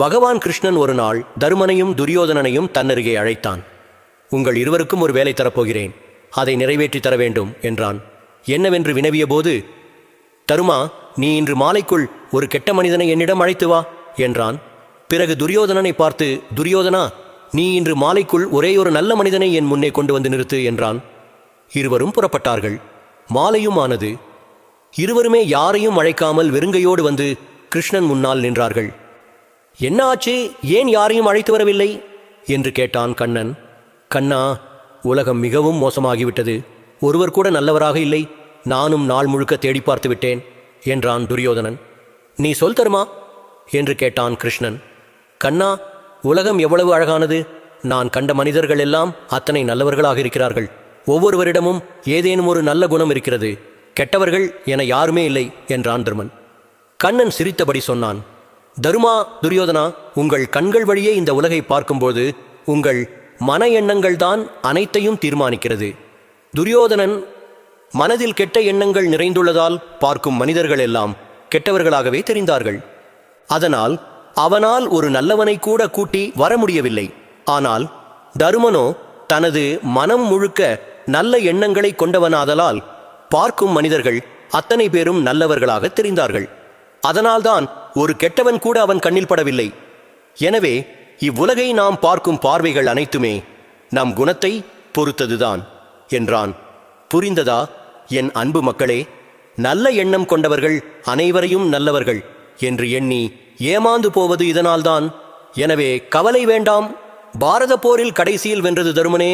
பகவான் கிருஷ்ணன் ஒரு நாள் தருமனையும் துரியோதனனையும் தன்னருகே அழைத்தான். உங்கள் இருவருக்கும் ஒரு வேலை தரப்போகிறேன், அதை நிறைவேற்றி தர வேண்டும் என்றான். என்னவென்று வினவிய போது, தருமா, நீ இன்று மாலைக்குள் ஒரு கெட்ட மனிதனை என்னிடம் அழைத்து வா என்றான். பிறகு துரியோதனனை பார்த்து, துரியோதனா, நீ இன்று மாலைக்குள் ஒரே ஒரு நல்ல மனிதனை என் முன்னே கொண்டு வந்து நிறுத்து என்றான். இருவரும் புறப்பட்டார்கள். மாலையும் ஆனது. இருவருமே யாரையும் அழைக்காமல் வெறுங்கையோடு வந்து கிருஷ்ணன் முன்னால் நின்றார்கள். என்ன ஆச்சு, ஏன் யாரையும் அழைத்து வரவில்லை என்று கேட்டான் கண்ணன். கண்ணா, உலகம் மிகவும் மோசமாகிவிட்டது, ஒருவர் கூட நல்லவராக இல்லை, நானும் நாள் முழுக்க தேடி பார்த்து விட்டேன் என்றான் துரியோதனன். நீ சொல் தருமா என்று கேட்டான் கிருஷ்ணன். கண்ணா, உலகம் எவ்வளவு அழகானது, நான் கண்ட மனிதர்கள் எல்லாம் அத்தனை நல்லவர்களாக இருக்கிறார்கள், ஒவ்வொருவரிடமும் ஏதேனும் ஒரு நல்ல குணம் இருக்கிறது, கெட்டவர்கள் என யாருமே இல்லை என்றான் தருமன். கண்ணன் சிரித்தபடி சொன்னான், தருமா, துரியோதனா, உங்கள் கண்கள் வழியே இந்த உலகை பார்க்கும்போது உங்கள் மன எண்ணங்கள் தான் அனைத்தையும் தீர்மானிக்கிறது. துரியோதனன் மனதில் கெட்ட எண்ணங்கள் நிறைந்துள்ளதால் பார்க்கும் மனிதர்கள் எல்லாம் கெட்டவர்களாகவே தெரிந்தார்கள். அதனால் அவனால் ஒரு நல்லவனை கூட கூட்டி வர முடியவில்லை. ஆனால் தருமனோ தனது மனம் முழுக்க நல்ல எண்ணங்களை கொண்டவனாதலால் பார்க்கும் மனிதர்கள் அத்தனை பேரும் நல்லவர்களாக தெரிந்தார்கள். அதனால்தான் ஒரு கெட்டவன் கூட அவன் கண்ணில் படவில்லை. எனவே இவ்வுலகை நாம் பார்க்கும் பார்வைகள் அனைத்துமே நம் குணத்தை பொறுத்ததுதான் என்றான். புரிந்ததா என் அன்பு மக்களே? நல்ல எண்ணம் கொண்டவர்கள் அனைவரையும் நல்லவர்கள் என்று எண்ணி ஏமாந்து போவது இதனால்தான். எனவே கவலை வேண்டாம். பாரத போரில் கடைசியில் வென்றது தருமனே.